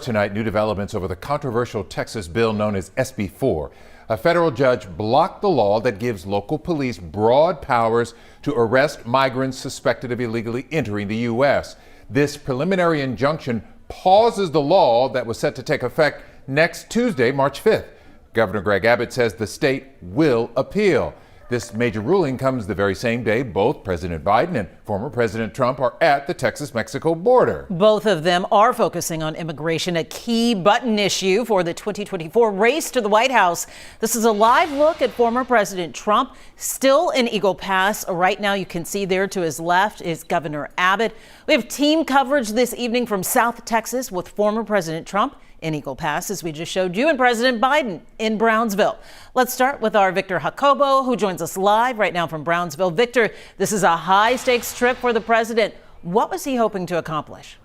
Tonight, new developments over the controversial Texas bill known as SB 4. A federal judge blocked the law that gives local police broad powers to arrest migrants suspected of illegally entering the U.S. This preliminary injunction pauses the law that was set to take effect next Tuesday, March 5th. Governor Greg Abbott says the state will appeal. This major ruling comes the very same day both President Biden and former President Trump are at the Texas-Mexico border. Both of them are focusing on immigration, a key button issue for the 2024 race to the White House. This is a live look at former President Trump, still in Eagle Pass. Right now, you can see there to his left is Governor Abbott. We have team coverage this evening from South Texas with former President Trump in Eagle Pass, as we just showed you, and President Biden in Brownsville. Let's start with our Victor Jacobo, who joins us live right now from Brownsville. Victor, this is a high-stakes trip for the president. What was he hoping to accomplish?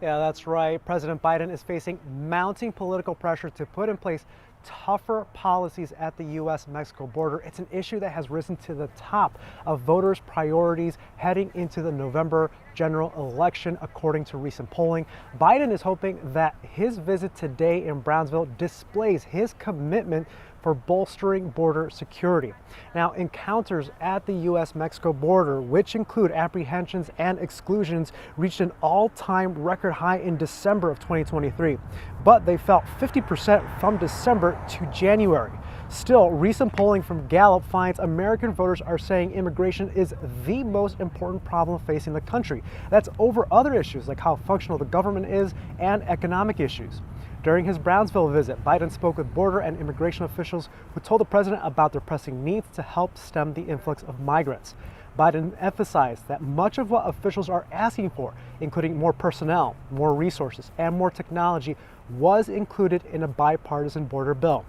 Yeah, that's right. President Biden is facing mounting political pressure to put in place tougher policies at the U.S. Mexico border. It's an issue that has risen to the top of voters' priorities heading into the November general election, according to recent polling. Biden is hoping that his visit today in Brownsville displays his commitment for bolstering border security. Now, encounters at the U.S. Mexico border, which include apprehensions and exclusions, reached an all-time record high in December of 2023, but they fell 50% from December to January. Still, recent polling from Gallup finds American voters are saying immigration is the most important problem facing the country. That's over other issues like how functional the government is and economic issues. During his Brownsville visit, Biden spoke with border and immigration officials who told the president about their pressing needs to help stem the influx of migrants. Biden emphasized that much of what officials are asking for, including more personnel, more resources, and more technology, was included in a bipartisan border bill.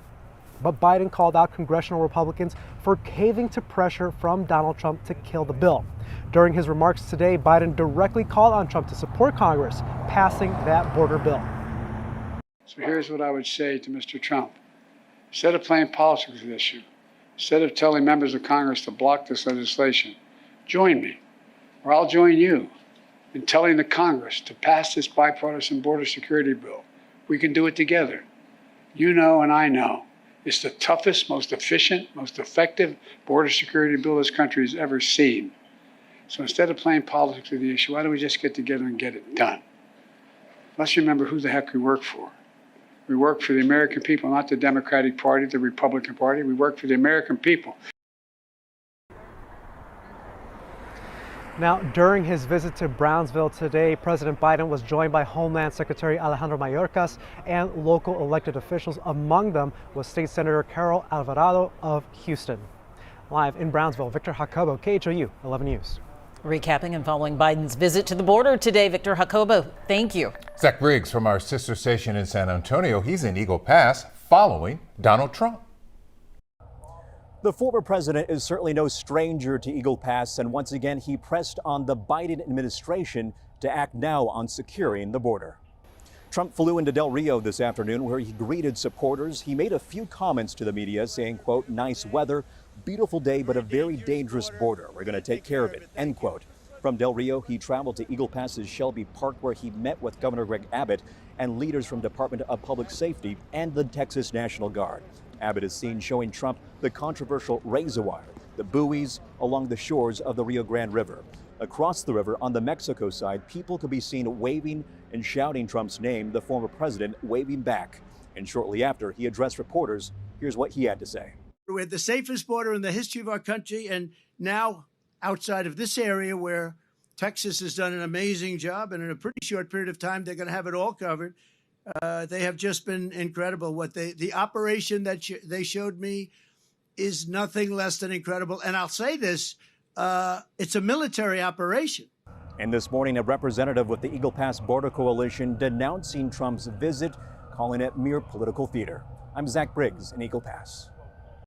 But Biden called out congressional Republicans for caving to pressure from Donald Trump to kill the bill. During his remarks today, Biden directly called on Trump to support Congress passing that border bill. So here's what I would say to Mr. Trump. Instead of playing politics with this issue, instead of telling members of Congress to block this legislation, join me, or I'll join you in telling the Congress to pass this bipartisan border security bill. We can do it together. You know and I know it's the toughest, most efficient, most effective border security bill this country has ever seen. So instead of playing politics with the issue, why don't we just get together and get it done? Let's remember who the heck we work for. We work for the American people, not the Democratic Party, the Republican Party. We work for the American people. Now, during his visit to Brownsville today, President Biden was joined by Homeland Secretary Alejandro Mayorkas and local elected officials. Among them was State Senator Carol Alvarado of Houston. Live in Brownsville, Victor Jacobo, KHOU 11 News. Recapping and following Biden's visit to the border today, Victor Jacobo, thank you. Zach Briggs from our sister station in San Antonio. He's in Eagle Pass following Donald Trump. The former president is certainly no stranger to Eagle Pass, and once again, he pressed on the Biden administration to act now on securing the border. Trump flew into Del Rio this afternoon where he greeted supporters. He made a few comments to the media saying, quote, nice weather, beautiful day, but a very dangerous border. We're going to take care of it, end quote. From Del Rio, he traveled to Eagle Pass's Shelby Park where he met with Governor Greg Abbott and leaders from Department of Public Safety and the Texas National Guard. Abbott is seen showing Trump the controversial razor wire, the buoys along the shores of the Rio Grande River. Across the river on the Mexico side, people could be seen waving and shouting Trump's name, the former president waving back. And shortly after he addressed reporters, here's what he had to say. We're the safest border in the history of our country, and now outside of this area where Texas has done an amazing job, and in a pretty short period of time, they're going to have it all covered. They have just been incredible. The operation that they showed me is nothing less than incredible. And I'll say this, it's a military operation. And this morning, a representative with the Eagle Pass Border Coalition denouncing Trump's visit, calling it mere political theater. I'm Zach Briggs in Eagle Pass.